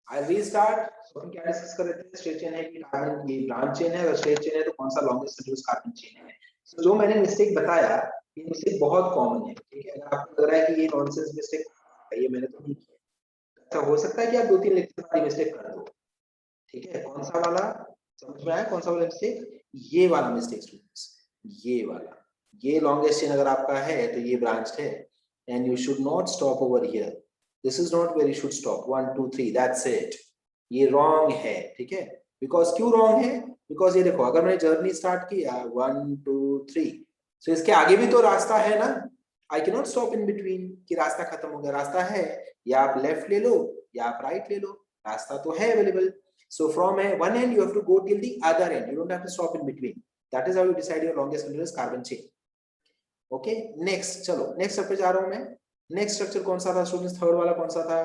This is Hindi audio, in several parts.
आई रीस्टार्ट। तो हम क्या डिस्कस कर रहे थे, स्ट्रेट चेन है कि कार्बन ये ब्रांच चेन है, अगर स्ट्रेट चेन है तो कौन सा लॉन्गेस्ट कंटीन्यूअस कार्बन चेन है। तो जो मैंने मिस्टेक बताया ये मिस्टेक बहुत कॉमन है, ठीक है। अगर आपको लग रहा है कि ये नॉनसेंस मिस्टेक है, ये मैंने तो नहीं किया, अच्छा हो सकता है कि आप 2-3 लेक्चर बाद मिस्टेक कर दो, ठीक है। कौन सा वाला समझ में आया, कौन सा वाला मिस्टेक, ये वाला मिस्टेक स्टूडेंट्स, ये वाला, ये लॉन्गेस्ट चेन अगर आपका है तो ये ब्रांच है, and you should not stop over here, this is not where you should stop 1 2 3 that's it, ये रॉन्ग है, ठीक है। बिकॉज क्यों रॉन्ग है, बिकॉज ये देखो अगर मैंने जर्नी स्टार्ट किया 1 2 3, तो इसके आगे भी तो रास्ता है ना, I can not stop in between कि रास्ता खत्म हो गया, रास्ता है, या आप लेफ्ट ले लो या आप राइट ले लो, रास्ता तो है available. So from one end you have to go till the other end. You don't have to stop in between. That is how you decide your longest continuous carbon chain. Okay. Next, चलो next step पे जा रहा हूँ मैं। Next structure कौन सा था students? थर्ड वाला कौन सा था?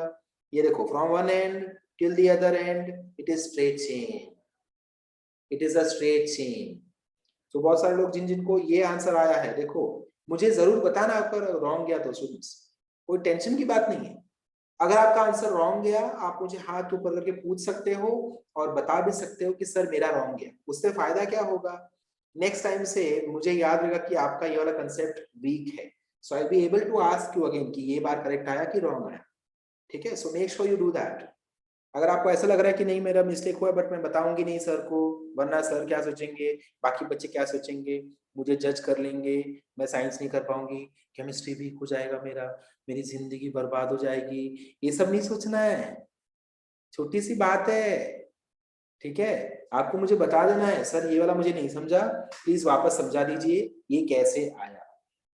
ये देखो from one end till the other end it is straight chain. It is a straight chain. So बहुत सारे लोग जिनको ये आंसर आया है, देखो मुझे जरूर बताना अगर रॉन्ग गया तो स्टूडेंट्स, कोई टेंशन की बात नहीं है। अगर आपका आंसर रॉन्ग गया आप मुझे हाथ ऊपर करके पूछ सकते हो और बता भी सकते हो कि सर मेरा रॉन्ग गया, उससे फायदा क्या होगा, नेक्स्ट टाइम से मुझे याद रहेगा कि आपका ये वाला कंसेप्ट वीक है, so I be able to ask you again कि ये बार करेक्ट आया कि रॉन्ग आया, ठीक है। So make sure you do that. अगर आपको ऐसा लग रहा है कि नहीं मेरा मिस्टेक हुआ बट मैं बताऊंगी नहीं सर को, वरना सर क्या सोचेंगे, बाकी बच्चे क्या सोचेंगे, मुझे जज कर लेंगे, मैं साइंस नहीं कर पाऊंगी, केमिस्ट्री वीक हो जाएगा मेरा, मेरी जिंदगी बर्बाद हो जाएगी, ये सब नहीं सोचना है, छोटी सी बात है, ठीक है। आपको मुझे बता देना है सर ये वाला मुझे नहीं समझा, प्लीज वापस समझा दीजिए ये कैसे आया।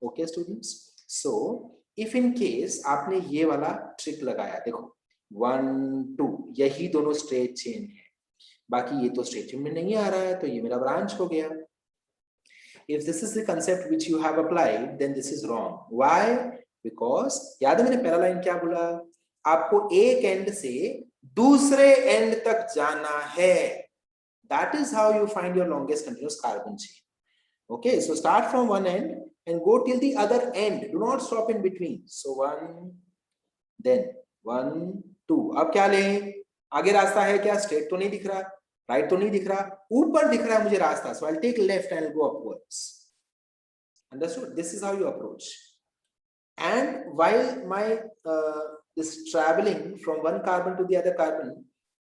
Okay students, so if in case आपने ये वाला ट्रिक लगाया, देखो 1 2 यही दोनों स्ट्रेट चेन है, बाकी ये तो स्ट्रेट चेन में नहीं आ रहा है तो ये मेरा ब्रांच हो गया। If this is the concept which you have applied, then this is wrong. Why? Because याद है मैंने पहला लाइन क्या बोला, आपको एक एंड से दूसरे एंड तक जाना है, that is how you find your longest continuous carbon chain. Okay, so start from one end and go till the other end, do not stop in between. So 1 then 1 2, अब क्या लें, आगे रास्ता है क्या, स्ट्रेट तो नहीं दिख रहा, राइट तो नहीं दिख रहा, ऊपर दिख रहा है मुझे रास्ता, so I'll take left and go upwards. Understood? This is how you approach. And while my this traveling from one carbon to the other carbon,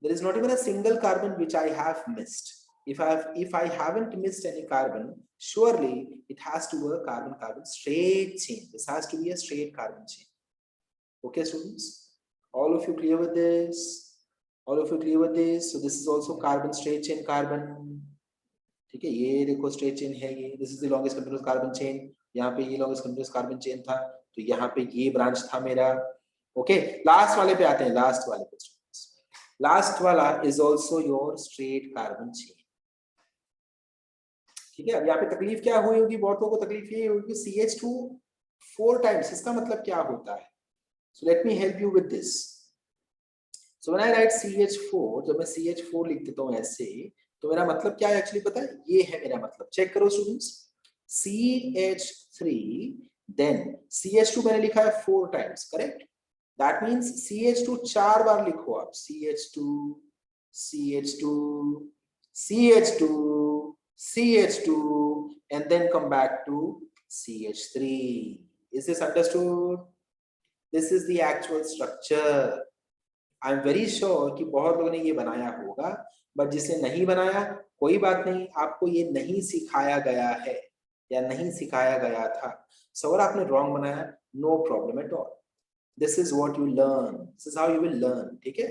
there is not even a single carbon which I have missed. If I haven't missed any carbon, surely it has to be a carbon-carbon straight chain. This has to be a straight carbon chain. Okay, students? All of you clear with this? All of you clear with this? So this is also carbon straight chain carbon. ठीक है, ये देखो स्ट्रेट चेन है ये, this is the longest continuous carbon chain, यहाँ पे ये लॉन्गेस्ट कंटीन्यूअस कार्बन चेन था, तो यहाँ पे ये ब्रांच था मेरा। ओके, लास्ट वाले पे आते हैं, लास्ट वाले पे। लास्ट वाला is also your straight carbon chain, ठीक है। अब यहाँ पे तकलीफ क्या हुई होगी, बहुत लोगों को तकलीफ ये होगी CH2 4 टाइम्स, इसका मतलब क्या होता है, so let me help you with this. So when I right CH4, जब मैं CH4 लिख देता हूँ ऐसे, तो मेरा मतलब क्या है एक्चुअली पता है, ये है मेरा मतलब, चेक करो स्टूडेंट्स, CH3 देन CH2 मैंने लिखा है 4 times, correct, that means CH2 4 बार लिखो आप, CH2 CH2 CH2 CH2 and then come back to CH3. Is this understood? This is the actual structure. I am very sure कि बहुत लोगों ने ये बनाया होगा, बट जिसने नहीं बनाया कोई बात नहीं, आपको ये नहीं सिखाया गया है या नहीं सिखाया गया था, सो अगर आपने रॉन्ग बनाया no problem at all, this is what you learn, this is how you will learn, ठीक है।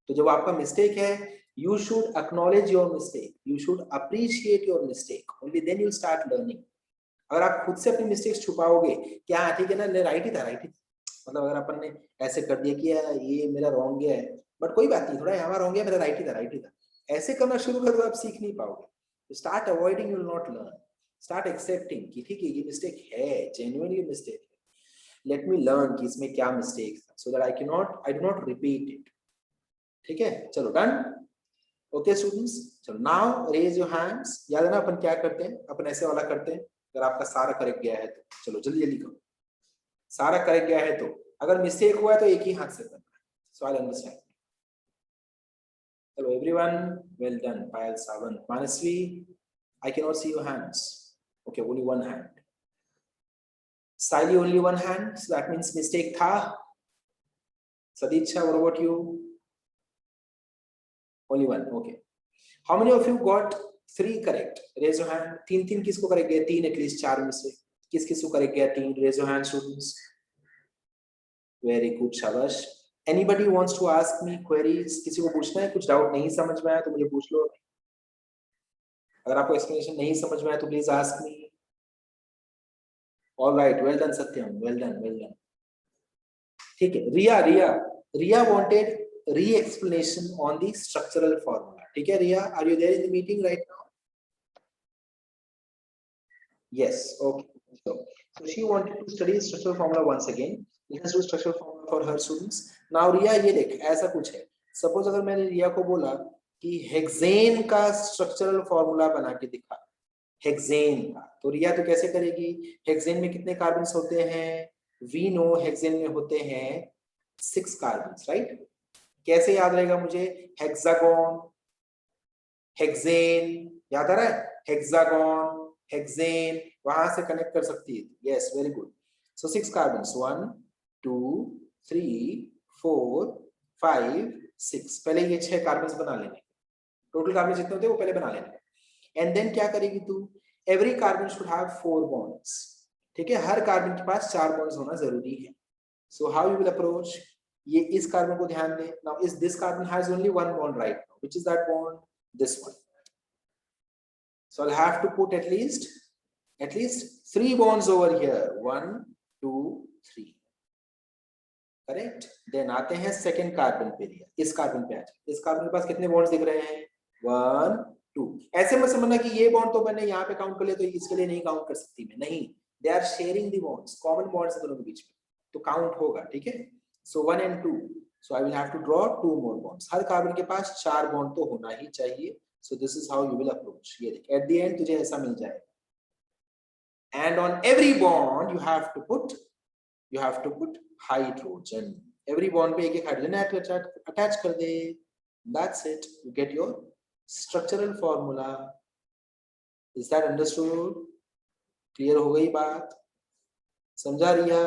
तो जब आपका मिस्टेक है you should acknowledge your mistake, you should appreciate your mistake, only then you start learning. अगर आप खुद से अपनी मिस्टेक्स छुपाओगे क्या, ठीक है ना, राइट ही था, राइट ही था, मतलब अगर अपन ने ऐसे कर दिया कि ये मेरा रॉन्ग गया है, बट कोई बात नहीं, थोड़ा यहाँ रॉन्ग गया, मेरा राइट ही था, राइट ही था, ऐसे करना शुरू कर दो, आप सीख नहीं पाओगे। Start avoiding, you will not learn, start accepting कि ठीक है ये मिस्टेक है, जेन्युइनली मिस्टेक है, लेट मी लर्न कि इसमें क्या मिस्टेक था, so that I do not repeat it, ठीक है। चलो डन, ओके स्टूडेंट्स, चलो नाउ रेज योर हैंड्स। याद है ना अपन क्या करते हैं, अपन ऐसे वाला करते हैं, अगर आपका सारा करेक्ट गया है तो चलो जल्दी जल्दी करो, सारा करेक्ट गया है तो, अगर मिस्टेक हुआ है तो एक ही हाथ से करना है, so I understand. Hello everyone, well done. Payal Sawant, Manasvi, I cannot see your hands. Okay, only one hand. Sally, only one hand, so that means mistake tha. Sadicha, what about you? Only one, okay. How many of you got 3 correct? Raise your hand. 3 किसको correct गया? 3 at least 4 में से. किसको correct गया? 3. Raise your hand, students. Very good, शाबाश. Anybody wants to ask me queries? किसी को पूछना है? कुछ doubt नहीं समझ में आया तो मुझे पूछ लो. अगर आपको explanation नहीं समझ में आया तो please ask me. All right, well done Satyam, well done, well done. ठीक है, Riya wanted re-explanation on the structural formula. ठीक है Riya, are you there in the meeting right now? Yes, okay. So she wanted to study structural formula once again. Let us do structural formula for her students. Now Riya, ये देख ऐसा कुछ है. Suppose अगर मैंने रिया को बोला कि हेक्सेन का स्ट्रक्चरल फॉर्मूला बना के दिखा, हेक्सेन का, तो रिया तो कैसे करेगी? हेक्सेन में कितने कार्बन्स होते हैं? वी नो हेक्सेन में होते हैं 6 कार्बन्स, राइट? कैसे याद रहेगा मुझे? हेक्सागोन, हेक्सेन, याद आ रहा है? हेक्सागोन, हेक्सेन, वहां से कनेक्ट कर सकती है. Yes, very good. So 6 carbons, 1 2 3 4 5 6. पहले ये 6 कार्बन्स बना लेने. टोटल कार्बन जितने होते हैं वो पहले बना लेने. एंड देन क्या करेगी तू? Every carbon should have 4 bonds. ठीक है, हर कार्बन के पास 4 बॉन्ड्स होना जरूरी है. So how you will approach? ये इस कार्बन को ध्यान दे. नाउ इस this carbon has only 1 bond right now. Which is that bond? This one. So I'll have to put at least 3 bonds over here. 1 2 3. Correct. Then आते हैं सेकंड कार्बन पे. इस कार्बन पे आ जाए. इस कार्बन के पास कितने बॉन्ड्स दिख रहे हैं? 1 2. ऐसे मत समझना कि ये बॉन्ड तो मैंने यहाँ पे काउंट कर लिया तो इसके लिए नहीं काउंट कर सकती मैं. नहीं, they are sharing the bonds. Common bonds है दोनों के बीच में, तो काउंट होगा. ठीक है. So 1 and 2. So I will have to draw 2 more bonds. हर कार्बन के पास 4 बॉन्ड तो होना ही चाहिए. So this is how you will approach. ये देख, at the end तुझे ऐसा मिल जाएगा. And on every bond you have to put hydrogen. Every bond पे एक हाइड्रोजन attach कर दे. That's it. You get your structural formula. Is that understood? Clear हो गई बात? समझा रिया?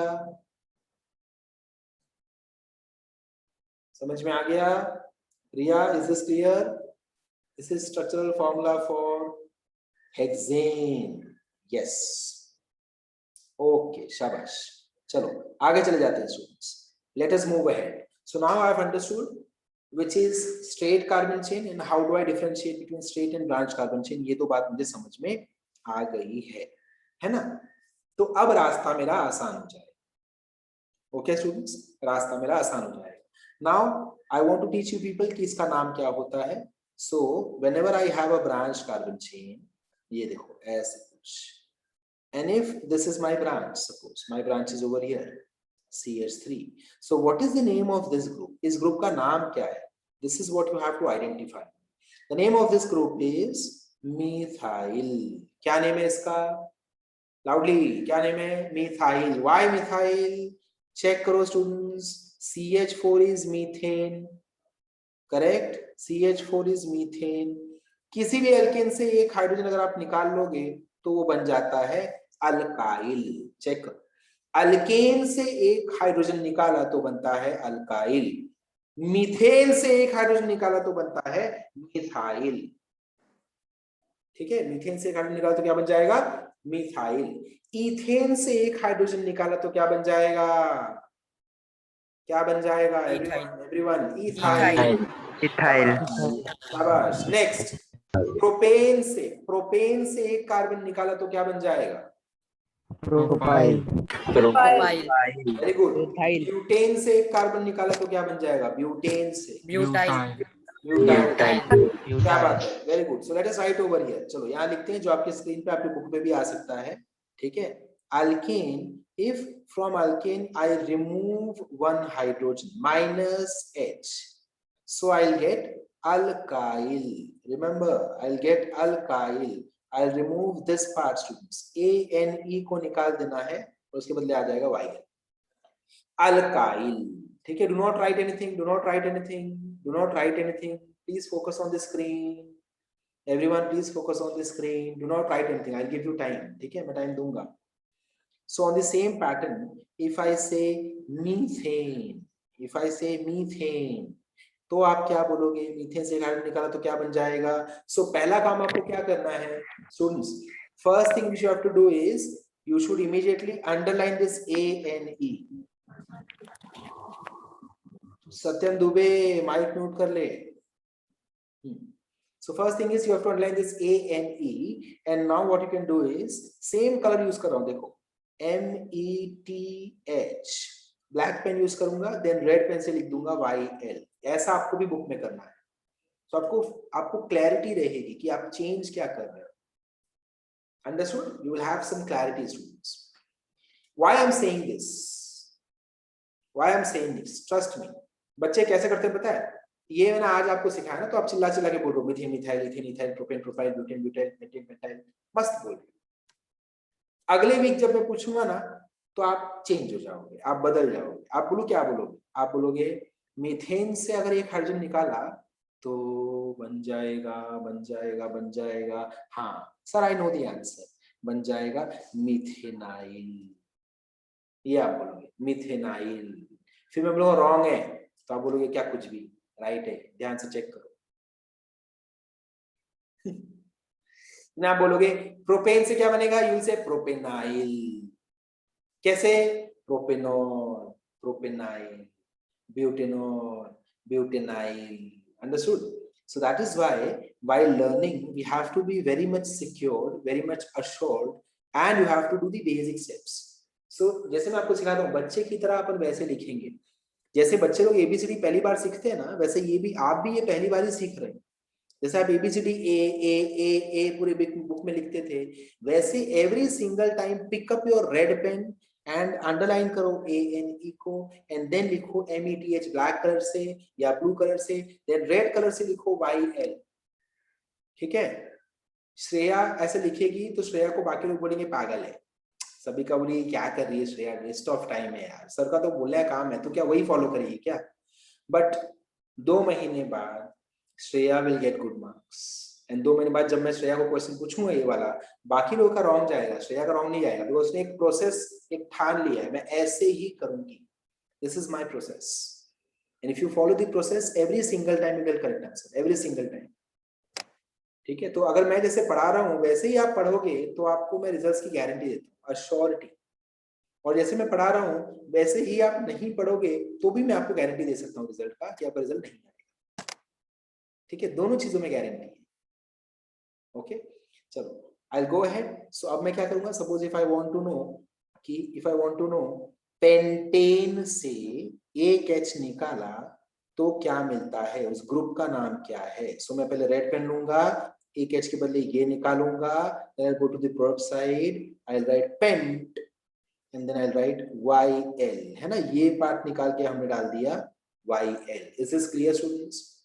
समझ में आ गया? रिया, is this clear? This is structural formula for hexane. Yes. Okay, shabash. चलो आगे चले जाते हैं students. Let us move ahead. So now I have understood which is straight carbon chain and how do I differentiate between straight and branch carbon chain. ये तो बात मुझे समझ में आ गई है ना? तो अब रास्ता मेरा आसान हो जाएगा. Okay students, रास्ता मेरा आसान हो जाएगा. Now I want to teach you people कि इसका नाम क्या होता है. So whenever I have a branch carbon chain, ये देखो ऐसे कुछ, and if this is my branch, suppose my branch is over here, CH3. So what is the name of this group? इस group का नाम क्या है? This is what you have to identify. The name of this group is methyl. क्या नेम है इसका? Loudly, क्या नेम है? Methyl. Why methyl? Check करो students. CH4 is methane. Correct. CH4 is methane. किसी भी एल्केन से एक हाइड्रोजन अगर आप निकाल लोगे तो वो बन जाता है अल्काइल. चेक. अल्केन से एक हाइड्रोजन निकाला तो बनता है अल्काइल. मीथेन से एक हाइड्रोजन निकाला तो बनता है मिथाइल. ठीक है, मीथेन से एक हाइड्रोजन निकाला तो क्या बन जाएगा? मिथाइल. ईथेन से एक हाइड्रोजन निकाला तो क्या बन जाएगा? क्या बन जाएगा? Everyone, ethyl. इथाइल. शाबाश. नेक्स्ट, प्रोपेन से एक कार्बन निकाला तो क्या बन जाएगा? प्रोपाइल. Very good. ब्यूटेन से एक कार्बन निकाला तो क्या बन जाएगा? ब्यूटेन से ब्यूटाइल. क्या बात है, very good. So let us right over here. चलो यहाँ लिखते हैं जो आपके स्क्रीन पे, आपके बुक पे भी आ सकता है. ठीक है. Alkane, if from alkane I remove one hydrogen minus H, so I'll get alkyl. Remember, I'll get alkyl. I'll remove this part students. A N E को निकाल देना है और उसके बदले आ जाएगा Y. Alkyl. ठीक है. Do not write anything. Do not write anything. Do not write anything. Please focus on the screen. Everyone, please focus on the screen. Do not write anything. I'll give you time. ठीक है, मैं time दूंगा. So on the same pattern, if I say methane, तो आप क्या बोलोगे? मीथेन से हाइड्रोजन निकाला तो क्या बन जाएगा? So पहला काम आपको क्या करना है? Students, first thing which you have to do is you should immediately underline this A and E. Satyam Dubey mic mute कर ले. So first thing is you have to underline this A and E, and now what you can do is same color use कर रहा हूँ, देखो METH, ब्लैक पेन यूज करूंगा, देन रेड पेन से लिख दूंगा YL. ऐसा आपको भी बुक में करना है. तो आपको क्लैरिटी रहेगी कि आप चेंज क्या कर रहे हो. Understood? You will have some clarity, students. Why I'm saying this? Trust me. बच्चे कैसे करते हैं पता है? ये मैंने आज आपको सिखाया ना, तो आप चिल्ला के बोल रहे हो methane methyl, ethane ethyl, propane propyl, butane butyl, methyl methyl, मस्त बोल रहे हो. अगले वीक जब मैं पूछूंगा ना, तो आप चेंज हो जाओगे, आप बदल जाओगे. आप क्या बोलोगे? आप बोलोगे मीथेन से अगर एक हाइड्रोजन निकाला तो बन जाएगा. हाँ sir, I know the answer. बन जाएगा मिथेनाइल. ये आप बोलोगे मिथेनाइल. फिर मैं बोलूंगा रॉन्ग है, तो आप बोलोगे क्या कुछ भी राइट है, ध्यान से चेक करो. ना बोलोगे प्रोपेन से क्या बनेगा? यू से प्रोपेनाइल. कैसे? Propanol, प्रोपेनाइल, ब्यूटेनाइल. Understood? So that is why while learning we have to be very much secured, very much assured, and you have to do the basic steps. So जैसे मैं आपको सिखाता हूँ, बच्चे की तरह अपन वैसे लिखेंगे. जैसे बच्चे लोग ABCD पहली बार सीखते हैं ना, वैसे आप भी ये पहली बार ही सीख रहे हैं. जैसे आप ABCD ए पूरे बुक में लिखते थे, वैसे every single time pick up your red pen and underline करो ANE को, एंड देन लिखो METH ब्लैक कलर से या ब्लू कलर से, देन रेड कलर से लिखो YL. ठीक है? श्रेया ऐसे लिखेगी तो श्रेया को बाकी लोग बोलेंगे पागल है. सभी का बोलिए क्या कर रही है श्रेया, वेस्ट ऑफ टाइम है यार, सर का तो बोलने का काम है, तो क्या वही फॉलो करेगी क्या? बट 2 महीने बाद Shreya will get good marks, and 2 महीने बाद जब मैं श्रेया को क्वेश्चन पूछूंगा ये वाला, बाकी लोगों का रॉन्ग जाएगा, श्रेया का रॉन्ग नहीं जाएगा, बिकॉज उसने एक प्रोसेस एक ठान लिया है, मैं ऐसे ही करूंगी. This is my process, and if you follow the process every single time you will correct answer, every single time. ठीक है? तो अगर मैं जैसे पढ़ा रहा हूँ वैसे ही आप पढ़ोगे तो आपको मैं रिजल्ट्स की गारंटी देता हूँ, अश्योरिटी. और जैसे मैं पढ़ा रहा हूँ वैसे ही आप नहीं पढ़ोगे तो भी मैं आपको गारंटी दे सकता हूँ रिजल्ट का, कि आपका रिजल्ट नहीं आएगा. ठीक है? दोनों चीजों में गारंटी है. ओके, चलो आई विल गो अहेड. सो अब मैं क्या करूंगा, suppose if I want to know pentane से एक H निकाला तो क्या मिलता है, उस ग्रुप का नाम क्या है. सो मैं पहले रेड पेन लूंगा, एक H के बदले ये निकालूंगा, then I'll go to the product side, I'll write pent and then I'll write YL. है ना? ये पार्ट निकाल के हमने डाल दिया YL. Is this clear, students?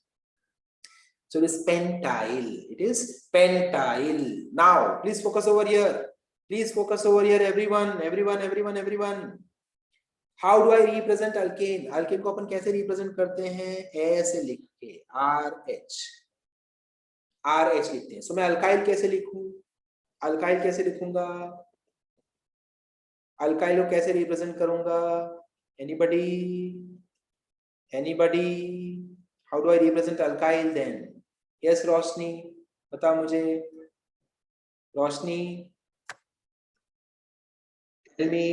So it is pentyl. It is pentyl. Now please focus over here. Please focus over here, everyone. How do I represent alkane? Alkane को अपन कैसे represent करते हैं? ऐसे लिख के RH लिखते हैं. So मैं अल्काइल कैसे लिखूं? अल्काइल कैसे लिखूंगा? अल्काइल को कैसे represent करूंगा? Anybody? How do I represent alkyl then? Yes, रोशनी, बता मुझे. रोशनी, tell me.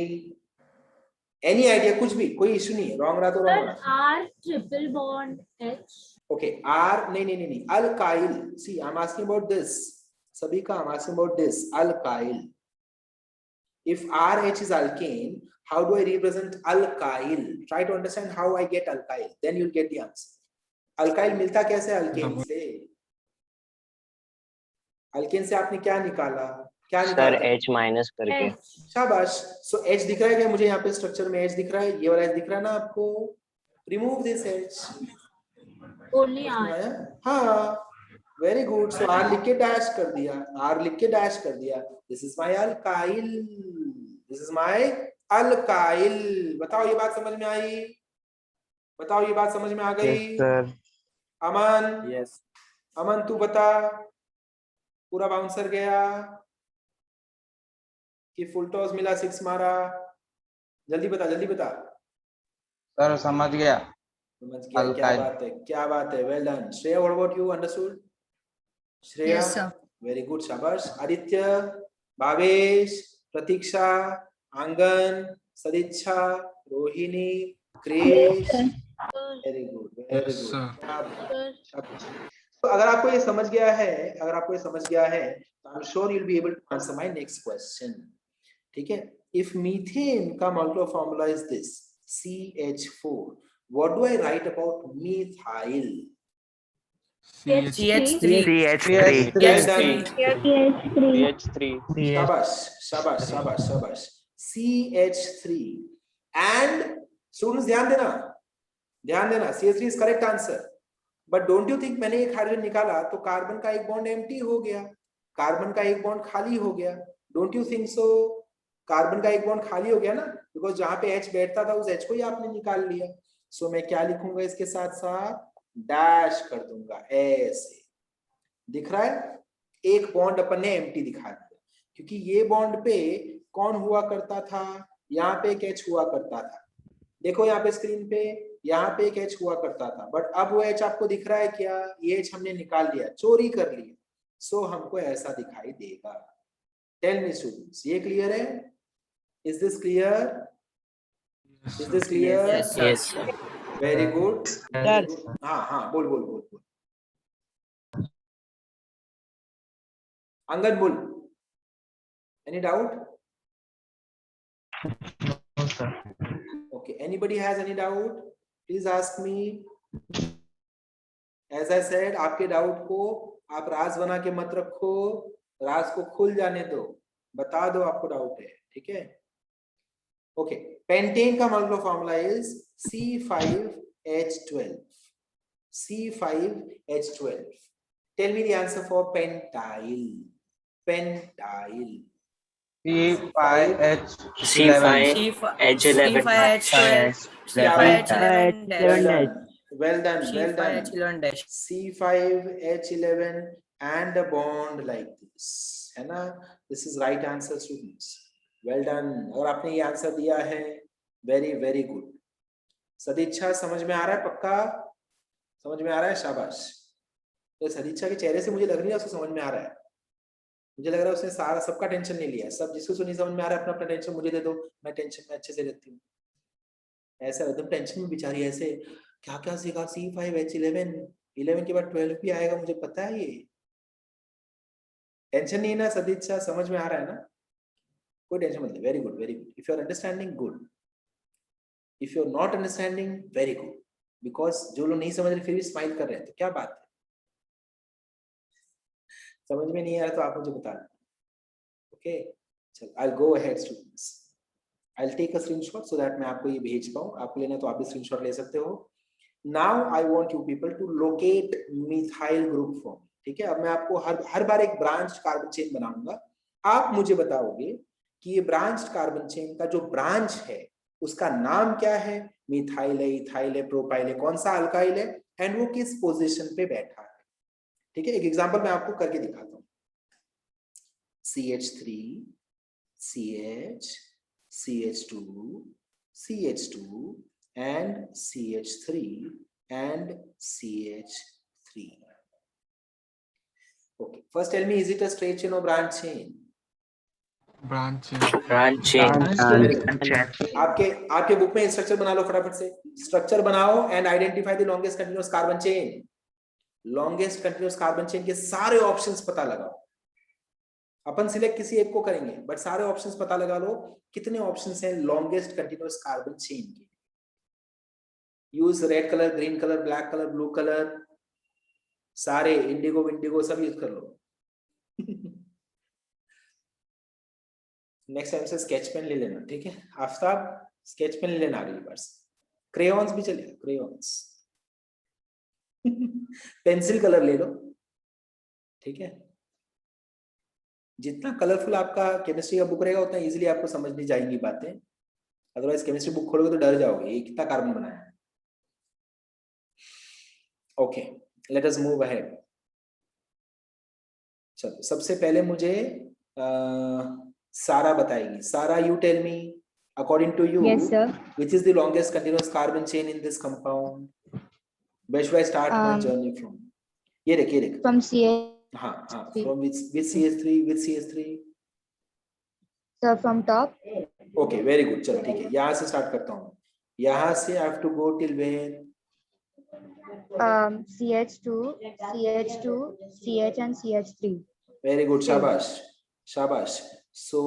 Any idea? कुछ भी, कोई इशू नहीं है. रॉन्ग रहा तो रॉन्ग रहा. R triple bond H. Okay, R नहीं. Alkyl. See, I'm asking about this. सभी का I'm asking about this. Alkyl. If RH is alkane, how do I represent alkyl? Try to understand how I get alkyl. Then you'll get the answer. Alkyl मिलता कैसे alkane से? alkane से आपने क्या निकाला? सर H माइनस करके. शाबाश. सो H दिख रहा है क्या मुझे यहाँ पे स्ट्रक्चर में? H दिख रहा है, ये वाला H दिख रहा है ना आपको? Remove this H. Only R. हाँ, वेरी गुड. सो R लिख के डैश कर दिया. This is my alkyl. बताओ ये बात समझ में आई? बताओ ये बात समझ में आ गई? Yes, sir. अमन, यस अमन तू बता, पूरा बाउंसर गया कि फुल टॉस मिला, 6 मारा? जल्दी बता, जल्दी बता। सर समझ गया। समझ गया, क्या हल्का बात है, क्या बात है, well done. Shreya, what about you, understood? Shreya, Yes, sir. Very good, शाबाश। Aditya, Bhavesh, Pratiksha, Angan, Sadichchha, Rohini, Krish, very good, very good. तो अगर आपको ये समझ गया है, अगर आपको ये समझ गया है, तो I am sure you will be able to answer my next question. ठीक है, इफ मीथेन का molecular formula is this CH4, what do I write about methyl? CH3. CH3 Well done. CH3 शाबाश, शाबाश, शाबाश, शाबाश। CH3 and students ध्यान देना, ध्यान देना, CH3 is correct answer. But don't you think मैंने एक हाइड्रोजन निकाला तो कार्बन का एक बॉन्ड एम्प्टी हो गया, कार्बन का एक बॉन्ड खाली हो गया? Don't you think so? Carbon का एक बॉन्ड खाली हो गया ना, बिकॉज जहां पे H बैठता था उस H को ही आपने निकाल लिया। सो मैं क्या लिखूंगा इसके साथ साथ? डैश कर दूंगा, ऐसे। दिख रहा है? एक बॉन्ड अपन ने एम्प्टी दिखा दिया, क्योंकि ये बॉन्ड पे कौन हुआ करता था? यहाँ पे एक H हुआ करता था। देखो यहाँ पे स्क्रीन पे, यहाँ पे एक H हुआ करता था, बट अब वो H आपको दिख रहा है क्या? ये H हमने निकाल लिया, चोरी कर लिया, सो हमको ऐसा दिखाई देगा। टेल मी स्टूडेंट्स, ये क्लियर है? Is this clear? Is this clear? yes very good. हाँ हाँ, बोल बोल बोल बोल, अंगद बोल। Any doubt? No, sir. Okay, anybody has any doubt? Please ask me. As I said, आपके डाउट को आप राज बना के मत रखो, राज को खुल जाने दो, बता दो आपको डाउट है, ठीक है? ओके, पेंटेन का molecular formula is C5H12. C5H12. Tell me the answer for pentyl. Pentyl. C5H11. C5H11 Well done, well done. C5H11 and a bond like this, है ना? This is right answer, students. Well done. और आपने ये आंसर दिया है, very very good. सदिच्छा, समझ में आ रहा है? पक्का समझ में आ रहा है? शाबाश। तो सदिच्छा के चेहरे से मुझे लग नहीं रहा उसको समझ में आ रहा है। मुझे लग रहा है उसने सारा सबका टेंशन नहीं लिया। सब जिसको नहीं समझ में आ रहा है अपना अपना टेंशन मुझे दे दो, मैं टेंशन में अच्छे से रहती हूँ। ऐसा एकदम टेंशन में बेचारी, ऐसे क्या क्या सीखा? C5H11, 11 के बाद 12 भी आएगा, मुझे पता है। ये टेंशन नहीं है ना सदिच्छा? समझ में आ रहा है ना? कोई टेंशन मत ले। Very good, very good. If you are understanding, good. If you are not understanding, very good. Because जो लोग नहीं समझ रहे फिर भी स्माइल कर रहे हैं, तो क्या बात है? समझ में नहीं आ रहा तो आप मुझे बता दें। ओके, चल, I go ahead students. I will take a screenshot so that मैं आपको ये भेज पाऊँ। आपको लेना तो आप भी स्क्रीनशॉट ले सकते हो। Now I want you people to locate methyl group form. ठीक है, अब मैं आपको हर बार एक ब्रांच कार्बन चेन बनाऊंगा। आप मुझे बताओगे कि ये ब्रांच कार्बन चेन का जो ब्रांच है उसका नाम क्या है? मिथाइल है, इथाइल है, प्रोपाइल है, कौन सा अल्काइल है, एंड वो किस पोजीशन पे बैठा है। ठीक है, एक एग्जांपल मैं आपको करके दिखाता हूँ। CH3, CH, CH2, CH2 and CH3 and CH3. Okay, first tell me, is it a straight chain or branch chain? branch chain आपके बुक में स्ट्रक्चर बना लो फटाफट से। स्ट्रक्चर बनाओ and identify the longest continuous carbon chain. Longest continuous carbon chain के सारे ऑप्शंस पता लगाओ। अपन सिलेक्ट किसी एक को करेंगे, बट सारे ऑप्शंस पता लगा लो कितने ऑप्शंस हैं लॉन्गेस्ट कंटीन्यूअस कार्बन चेन के। Use red colour, green colour, black colour, blue colour, सारे इंडिगो विंडिगो सब यूज कर लो। नेक्स्ट टाइम से स्केच पेन ले लेना, ठीक है? आफ्ताब, स्केच पेन ले लेना अगली बार से। क्रेयॉन्स भी चलेगा, क्रेयॉन्स। पेंसिल कलर ले लो, ठीक है? जितना कलरफुल आपका केमिस्ट्री का बुक रहेगा उतना इजीली आपको समझ नहीं जाएंगी बातें। अदरवाइज केमिस्ट्री बुक खोलोगे तो डर जाओगे, ये कितना कार्बन बनाया है। Okay, let us move ahead. चलो सबसे पहले मुझे सारा बताएगी। Sara, you tell me, according to you, Yes, sir. which is the longest continuous carbon chain in this compound? Where should I start my journey from? ये देख From CH. हाँ from which CH3, which CH3? Sir, from top. Okay, very good. चलो ठीक है, यहाँ से स्टार्ट करता हूँ। यहाँ से I have to go till where? CH2, CH2, CH and CH3. Very good, शाबाश शाबाश। So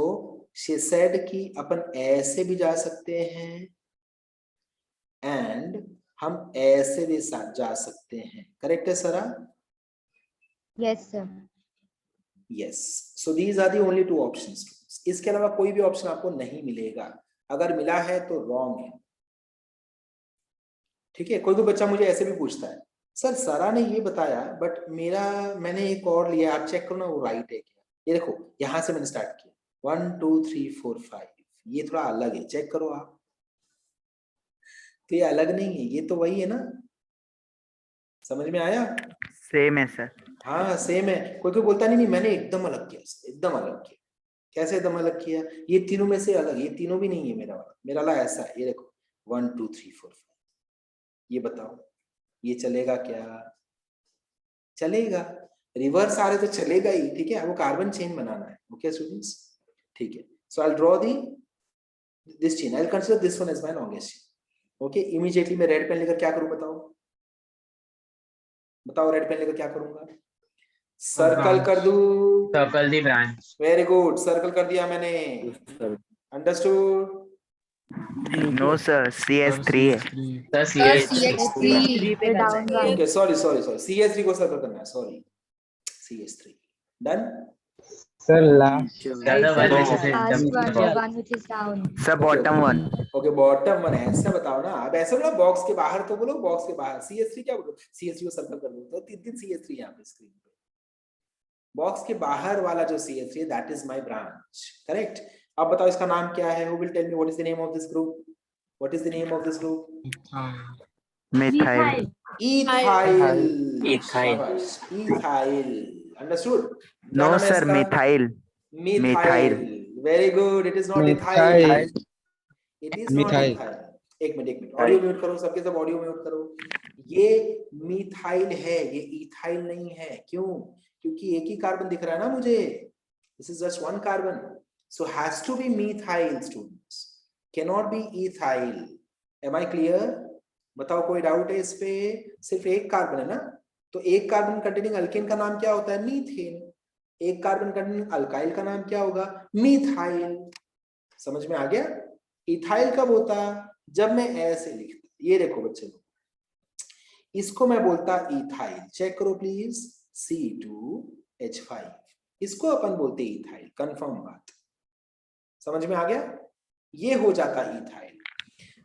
she said कि अपन ऐसे भी जा सकते हैं and हम ऐसे भी जा सकते हैं। करेक्ट है सारा? Yes, sir. Yes. So these are the only two options. इसके अलावा कोई भी ऑप्शन आपको नहीं मिलेगा। अगर मिला है तो रॉन्ग है। ठीक है, कोई बच्चा मुझे ऐसे भी पूछता है, सर सारा ने ये बताया बट मैंने एक और लिया, आप चेक करो ना वो राइट है क्या। ये देखो यहां से मैंने स्टार्ट किया 1 2 3 4 5, ये थोड़ा अलग है, चेक करो आप। तो ये अलग नहीं है, ये तो वही है ना। समझ में आया? सेम है सर। हाँ सेम है। कोई बोलता नहीं मैंने एकदम अलग किया, एकदम अलग किया। कैसे एकदम अलग किया? ये तीनों में से अलग, ये तीनों भी नहीं है मेरा वाला ऐसा है। ये देखो 1 2 3 4 5, ये बताओ ये चलेगा क्या? चलेगा। रिवर्स आ रहे तो चलेगा ही। ठीक है, वो कार्बन चेन बनाना है। ओके स्टूडेंट्स, ठीक है। So I will draw this chain, I will consider this one as my longest chain. Okay, immediately मैं रेड पेन लेकर क्या करूं बताओ रेड पेन लेकर क्या करूंगा? सर्कल कर दूं। सर्कल दी ब्रांच। वेरी गुड, सर्कल कर दिया मैंने। अंडरस्टूड? नो सर, CS3 है। Sir, CH3 पे down one. Okay sorry CH3 को सर्कल करना है, sorry CH3 done. Sir Last one, the one which is down. Sir bottom one. Okay bottom one, ऐसा बताओ ना। अब ऐसा बोलो बॉक्स के बाहर, तो बोलो बॉक्स के बाहर। CH3 क्या बोलो? CH3 को सर्कल कर दो तो तीन CH3 यहाँ पे स्क्रीन पे। बॉक्स के बाहर वाला जो CH3 है that is my branch. Correct. अब बताओ इसका नाम क्या है? Who will tell me what is the name of this group? What is the name of this group? Methyl. Ethyl. शाबाश, ethyl. Understood? No sir, methyl. Methyl. Very good, it is not ethyl. It is not ethyl. एक मिनट ऑडियो म्यूट करो, सबके सब ऑडियो म्यूट करो। ये मिथाइल है, ये इथाइल नहीं है। क्यों? क्योंकि एक ही कार्बन दिख रहा है ना मुझे। This is just one carbon, so has to be methyl students, cannot be ethyl. Am I clear? बताओ कोई डाउट है इस पे? सिर्फ एक कार्बन है ना, तो एक कार्बन कंटेनिंग अल्केन का नाम क्या होता है? मीथेन। एक कार्बन कंटेनिंग अल्काइल का नाम क्या होगा? मिथाइल। समझ में आ गया? इथाइल कब होता? जब मैं ऐसे लिखता। ये देखो बच्चे लोग, इसको मैं बोलता इथाइल। चेक करो प्लीज, C2H5, इसको अपन बोलते इथाइल। कंफर्म बात? समझ में आ गया? ये हो जाता इथाइल।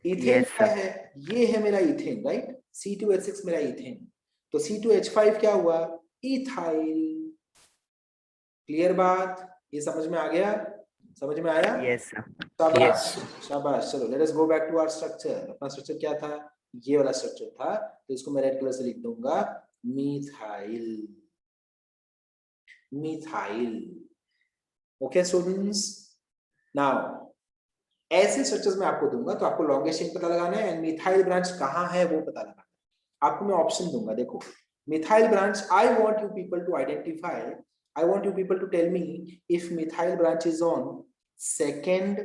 इथेन क्या है? ये है मेरा इथेन, राइट? C2H6 मेरा इथेन, तो C2H5 क्या हुआ? इथाइल। क्लियर बात? ये समझ में आ गया? समझ में आया? Yes sir. शाबाश शाबाश। चलो let us go back to our structure. अपना स्ट्रक्चर क्या था? ये वाला स्ट्रक्चर था, तो इसको मैं रेड कलर से लिख दूंगा methyl. Methyl. Okay students, now ऐसे स्ट्रक्चर्स मैं आपको दूंगा तो आपको लॉन्गेस्ट चेन पता लगाना है एंड मिथाइल ब्रांच कहां है वो पता लगाना है। आपको मैं ऑप्शन दूंगा, देखो methyl branch, I want you people to identify, I want you people to tell me if methyl branch is on second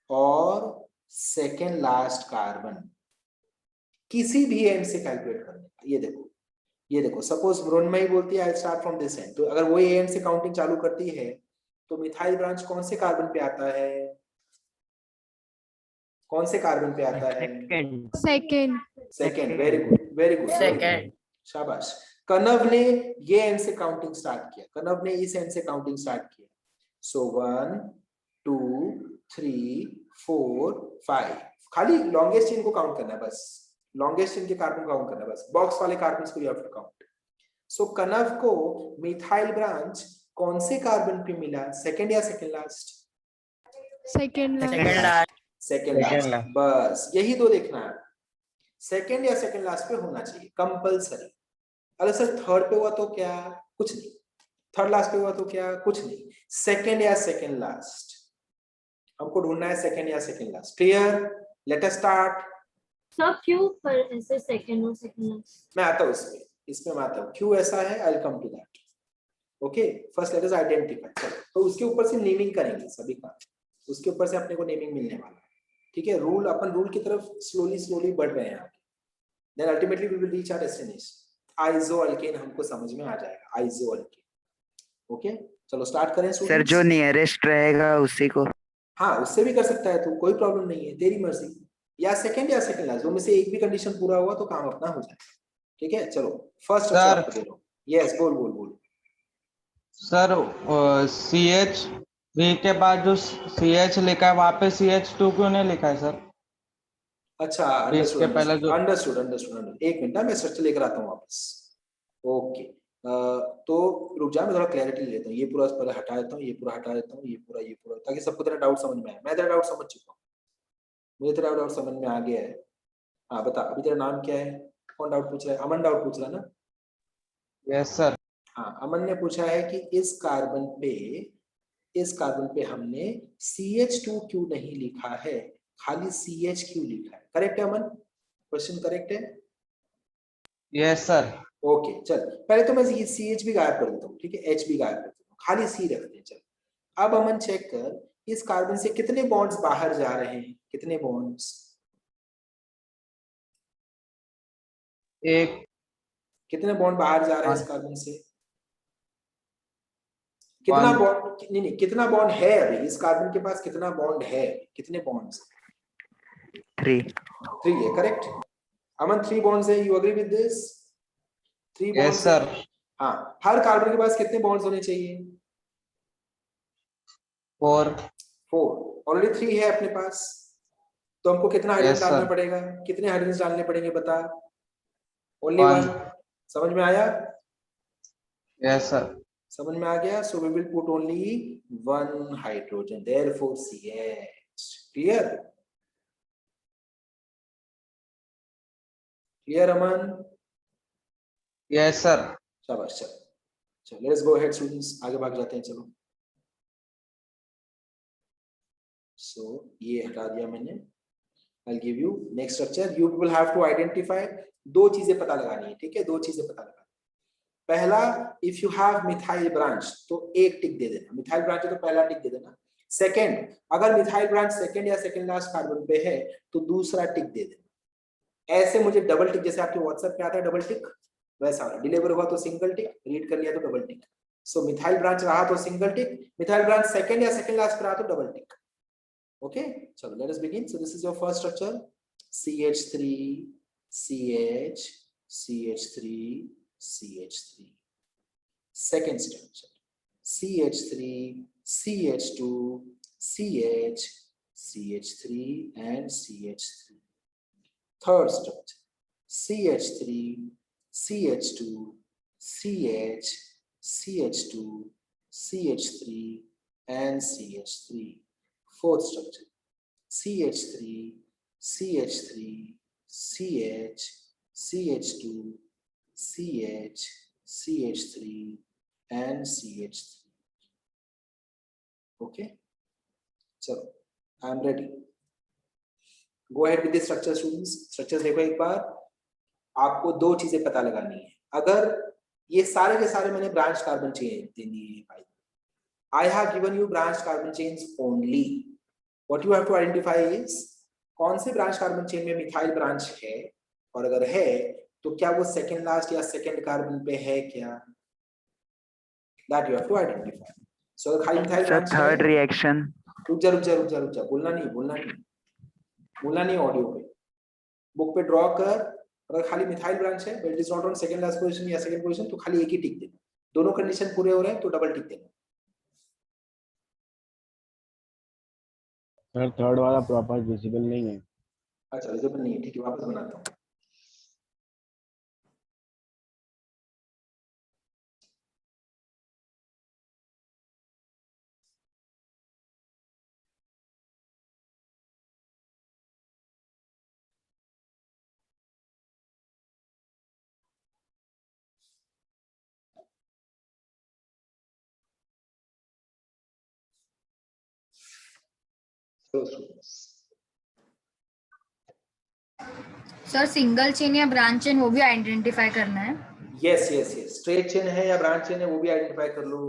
और सेकंड लास्ट कार्बन, किसी भी एंड से कैलकुलेट करने का। ये देखो सपोज मृण्मयी बोलती है I start from this and, तो अगर वो एंड से काउंटिंग चालू करती है तो मिथाइल ब्रांच कौन से कार्बन पे आता है? कौन से कार्बन पे आता है? सेकंड। Very good second. शाबाश। कनव ने ये एंड से काउंटिंग स्टार्ट किया, कनव ने इस एंड से काउंटिंग स्टार्ट किया। सो 1 2 3 4 5, खाली लॉन्गेस्ट चेन को काउंट करना है बस, लॉन्गेस्ट चेन के कार्बन काउंट करना है बस, बॉक्स वाले कार्बन को यू हैव टू काउंट। सो कनव को मिथाइल ब्रांच कौन से कार्बन पे मिला? सेकंड या सेकंड लास्ट? Second last. बस यही दो देखना है, सेकंड या सेकंड लास्ट पे होना चाहिए कंपलसरी। अरे सर थर्ड पे हुआ तो क्या, कुछ नहीं। थर्ड लास्ट पे हुआ तो क्या, कुछ नहीं। सेकंड या सेकंड लास्ट, हमको ढूंढना है सेकंड या second last. Clear, let us start. सब क्यों पर ऐसे सेकंड और सेकंड लास्ट? मैं आता हूँ इसमें मैं आता हूँ क्यों ऐसा है, I will come to that. Okay, first let us identify. चलो तो उसके ऊपर से नेमिंग करेंगे सभी का, उसके ऊपर से अपने को नेमिंग मिलने वाला है। ठीक है, रूल अपन रूल की तरफ स्लोली स्लोली बढ़ रहे हैं, then ultimately we will reach our destination. Isoalkane हमको समझ में आ जाएगा, आइसो अल्केन। ओके चलो स्टार्ट करें सर स्टूडेंट्स। जो नियरेस्ट रहेगा उसी को। हाँ उससे भी कर सकता है तू, कोई प्रॉब्लम नहीं है, तेरी मर्जी। या सेकंड लास्ट, दो में से एक भी कंडीशन पूरा हुआ तो काम अपना हो जाएगा। ठीक है चलो फर्स्ट सर आपको दे रहा हूँ। यस बोल बोल बोल। सर CH3 के बाद जो CH लिखा है वहां पे CH2 क्यों नहीं लिखा है सर? अच्छा इसके अंडरस्टूड पहले जो अंडरस्टूड अंडरस्टूड अंडरस्टूड, एक मिनट मैं स्ट्रक्चर लेकर आता हूँ वापस। ओके तो रुक जा, मैं थोड़ा क्लैरिटी ले लेता हूँ। ये पूरा पहले हटा देता हूँ, ये पूरा हटा देता हूँ, ये पूरा, ताकि सबको तेरा डाउट समझ में आए। मैं तेरा डाउट समझ चुका हूँ, मुझे तेरा डाउट समझ में आ गया है। हाँ बता अभी तेरा नाम क्या है, कौन डाउट पूछ रहा है? अमन डाउट पूछ रहा है ना? Yes sir. हाँ अमन ने पूछा है कि इस कार्बन पे हमने CH2 क्यों नहीं लिखा है, खाली CH क्यों लिखा है। करेक्ट है अमन, क्वेश्चन करेक्ट है। Yes sir. ओके चल, पहले तो मैं ये CH भी गायब कर देता हूँ, ठीक है, H भी गायब कर देता हूँ, खाली C रखते हैं। चल अब अमन चेक कर, इस कार्बन से कितने बॉन्ड्स बाहर जा रहे हैं, कितने बॉन्ड्स? एक। कितने बॉन्ड बाहर जा रहे हैं इस वन। कार्बन से? कितना बॉन्ड, नहीं नहीं, कितना बॉन्ड है अभी इस कार्बन के पास, कितना बॉन्ड है, कितने बॉन्ड्स? 3। 3 है, करेक्ट। अमन 3 बॉन्ड्स है, you agree with this? 3 yes bonds है। सर। हाँ हर कार्बन के पास कितने बॉन्ड्स होने चाहिए? 4। 4, ऑलरेडी 3 है अपने पास, तो हमको कितना हाइड्रोजन यस डालना सर। पड़ेगा, कितने हाइड्रोजन डालने पड़ेंगे बता? ओनली 1। 1। समझ में आया? Yes sir. समझ में आ गया। So we will put only 1 hydrogen, therefore CH। Clear, clear Aman? Yes sir. शाबाश चलो, चलो लेट्स गो अहेड स्टूडेंट्स, आगे भाग जाते हैं चलो। सो ये हटा दिया मैंने। I'll give you next structure. You will have to identify, दो चीजें पता लगानी है, ठीक है, दो चीजें पता लगानी। पहला, if you have methyl branch तो एक टिक दे देना, मिथाइल ब्रांच है तो पहला टिक दे देना। सेकंड, अगर मिथाइल ब्रांच सेकंड या सेकंड लास्ट कार्बन पे है तो दूसरा टिक दे देना। ऐसे मुझे डबल टिक, जैसे आपके व्हाट्सएप पे आता है डबल टिक, वैसा वाला। डिलीवर हुआ तो सिंगल टिक, रीड कर लिया तो डबल टिक। सो मिथाइल ब्रांच रहा तो सिंगल टिक, मिथाइल ब्रांच सेकंड या सेकंड लास्ट पे रहा तो double tick. Okay, so let us begin. So this is your first structure: CH3, CH, CH3, CH3. Second structure: CH3, CH2, CH, CH3, and CH3. Third structure: CH3, CH2, CH, CH2, CH3, and CH3. Fourth structure: CH3, CH3, CH, CH2, CH, CH3, and CH3. Okay, so I am ready. Go ahead with the structure students. Structures देखो एक बार। आपको दो चीजें पता लगानी है। अगर ये सारे के सारे मैंने ब्रांच कार्बन चेन दे दिए हैं भाई, I have given you branch carbon chains only. What you have to identify is कौन से ब्रांच कार्बन चेन में मिथाइल ब्रांच है, और अगर है तो क्या वो सेकंड लास्ट या सेकंड कार्बन पे है क्या, that you have to identify. So खाली मिथाइल सर ब्रांच थर्ड है, रिएक्शन। रुक जा रुक जा रुक जा रुक जा, बोलना नहीं ऑडियो पे, बुक पे ड्रॉ कर। अगर खाली मिथाइल ब्रांच है, but it is not on second last position या second position, तो खाली एक ही टिक देना। दोनों कंडीशन पूरे हो रहे हैं तो डबल टिक देना। सर थर्ड वाला प्रॉपर विजिबल नहीं है। अच्छा विजिबल नहीं है, ठीक है, वापस बनाता हूँ। चलो स्टूडेंट्स, सर सिंगल चेन या ब्रांच चेन वो भी आइडेंटिफाई करना है। Yes yes yes, straight chain है या ब्रांच चेन है वो भी आइडेंटिफाई कर लो।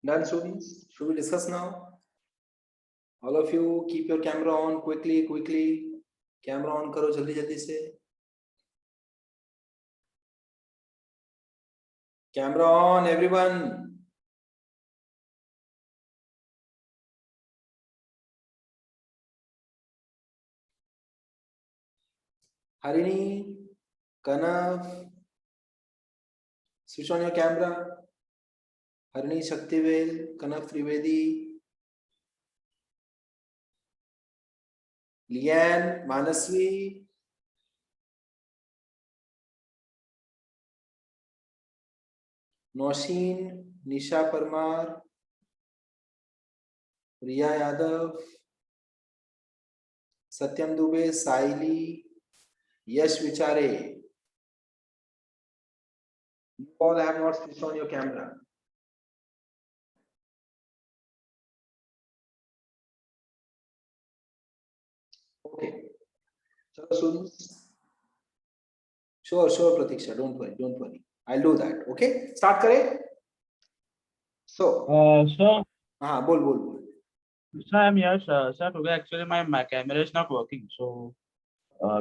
Done students, should we discuss now? All of you keep your camera on quickly. Camera on करो जल्दी से. Camera on everyone. Harini, Kanav, switch on your camera. Harini, Shaktivel, Kanav Trivedi, Lian, Manasvi, Noshin, Nisha Parmar, Riya Yadav, Satyam Dubey, Saili, Yash Vichare. You all have not switched on your camera. Okay. So students. Sure, Pratiksha. Don't worry. I'll do that. Okay. Start करें. So. Sir. बोल. Sir, I'm here, sir. Sir, today actually my camera is not working, so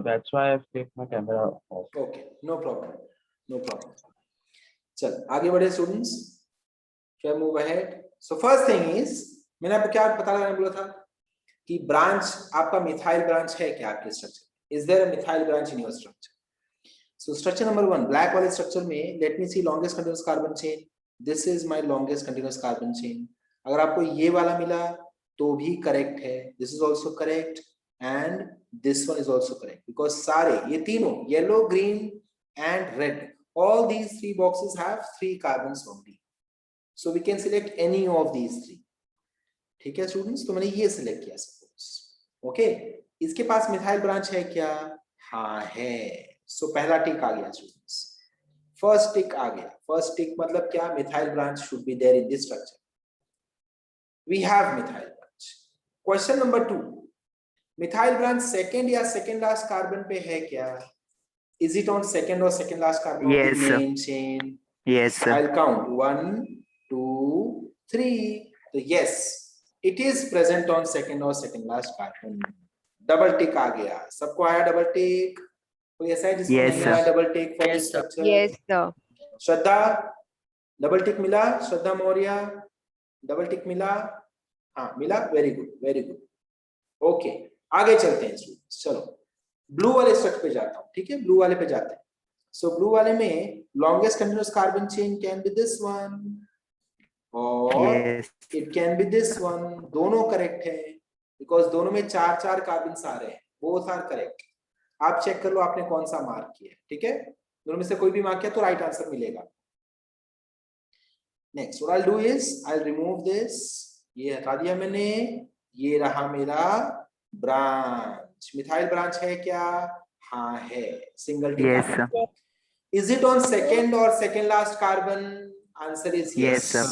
that's why I've kept my camera off. Okay, no problem. चल आगे बढ़े students. Shall I move ahead? So first thing is, मैंने आपको क्या पता लगाने बोला था कि ब्रांच आपका मिथाइल ब्रांच है क्या आपके structure? Is there a methyl branch in your structure? So structure number 1, black वाले स्ट्रक्चर में let me see longest continuous carbon chain. This is my longest continuous carbon chain. अगर आपको ये वाला मिला तो भी करेक्ट है, this is also correct and this one is also correct, because सारे ये तीनों yellow, green and red, all these three boxes have 3 carbons only, so we can select any of these 3. ठीक है स्टूडेंट्स, तो मैंने ये सिलेक्ट किया सपोज, ओके। इसके पास मिथाइल ब्रांच है क्या? हाँ है, सो पहला टिक आ गया स्टूडेंट्स, फर्स्ट टिक आ गया। फर्स्ट टिक मतलब क्या? Methyl branch should be there in this structure, we have methyl branch. Question number 2, methyl branch second या सेकंड लास्ट कार्बन पे है क्या? Is it on second or second last carbon of Yes, the sir. main chain? Yes, sir. I'll count 1, 2, 3. So yes, it is present on second or second last carbon. Double tick आ गया, सबको आया डबल टिक? कोई ऐसा है जिसको Yes, नहीं sir. आया double tick for this structure? Yes, sir. Shraddha, double tick मिला? श्रद्धा मौर्य, डबल टिक मिला? हाँ मिला, very good very good, okay. आगे चलते हैं स्टूडेंट्स, चलो ब्लू वाले स्ट्रक्चर पे जाता हूं, ठीक है, ब्लू वाले पे जाते हैं। सो ब्लू वाले में longest continuous carbon chain can be this one और Yes. It can be this one, दोनों करेक्ट है, बिकॉज दोनों में 4-4 कार्बन्स आ रहे हैं, बोथ आर करेक्ट। आप चेक कर लो आपने कौन सा मार्क किया है, ठीक है, दोनों में से कोई भी मार्क किया तो राइट आंसर मिलेगा। Next what I will do is I will remove this, ये हटा दिया मैंने, ये रहा मेरा ब्रांच। मिथाइल ब्रांच है क्या? हाँ है, single tick. Yes, sir. Is it on second or second last carbon? Answer is yes. Yes, sir.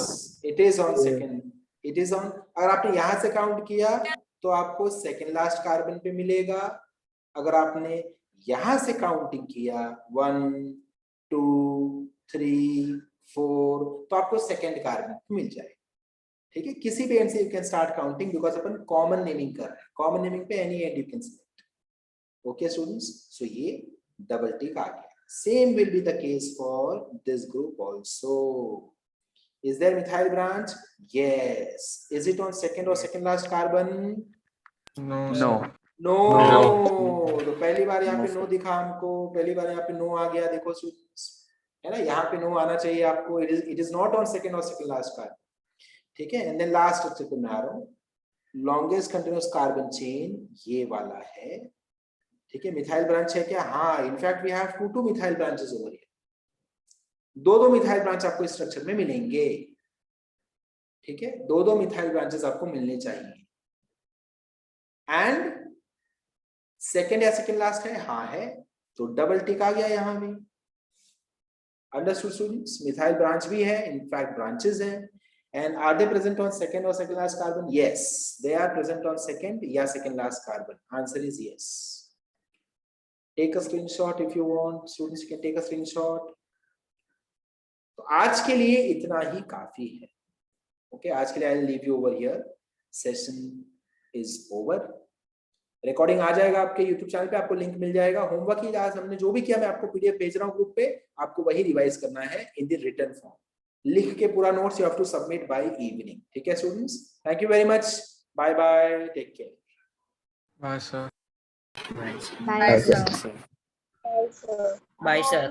It is on second. It is on, अगर आपने यहां से काउंट किया तो आपको सेकेंड लास्ट कार्बन पे मिलेगा, अगर आपने यहां से काउंटिंग किया 1, 2, 3, 4 तो आपको सेकेंड कार्बन मिल जाएगा, ठीक है। किसी भी एंड से you can start counting, because अपन कॉमन नेमिंग कर रहे हैं, कॉमन नेमिंग पे any end you can select, okay students. So ये डबल टिक आ गया। Same will be the case for this group also. Is there methyl branch? Yes. Is it on second और second last carbon? No. No. तो पहली बार यहाँ पे नो दिखा हमको, पहली बार यहाँ पे नो आ गया, देखो स्टूडेंट्स, है ना, यहाँ पे नो आना चाहिए आपको। It is not on second और सेकंड लास्ट कार्बन, ठीक है। एंड देन लास्ट स्ट्रक्चर पे मैं आ रहा हूं, लॉन्गेस्ट कंटिन्यूअस कार्बन चेन ये वाला है, ठीक है। मिथाइल ब्रांच है क्या? हाँ, in fact we have 2 methyl branches over here, 2 methyl branch आपको इस स्ट्रक्चर में मिलेंगे, ठीक है, 2 मिथाइल ब्रांचेस आपको मिलने चाहिए। एंड सेकंड या सेकंड लास्ट है? हाँ है, तो डबल टिक आ गया यहां भी। Understood students? मिथाइल ब्रांच भी है, इनफैक्ट ब्रांचेस हैं। And are they present on second or second last carbon? Yes, they are present on second या second last carbon. Answer is yes. Take a screenshot if you want. Students, you can take a screenshot. तो आज के लिए इतना ही काफी है, ओके। आज के लिए I'll leave you over here. Session is over. Recording आ जाएगा आपके YouTube चैनल पे, आपको लिंक मिल जाएगा। होमवर्क ही आज हमने जो भी किया मैं आपको PDF भेज रहा हूँ ग्रुप पे, आपको वही रिवाइज करना है इन द रिटन फॉर्म, लिख के पूरा notes you have to submit by evening, ठीक है students. Thank you very much, bye bye, take care. Bye, sir. Bye, sir. Bye, sir.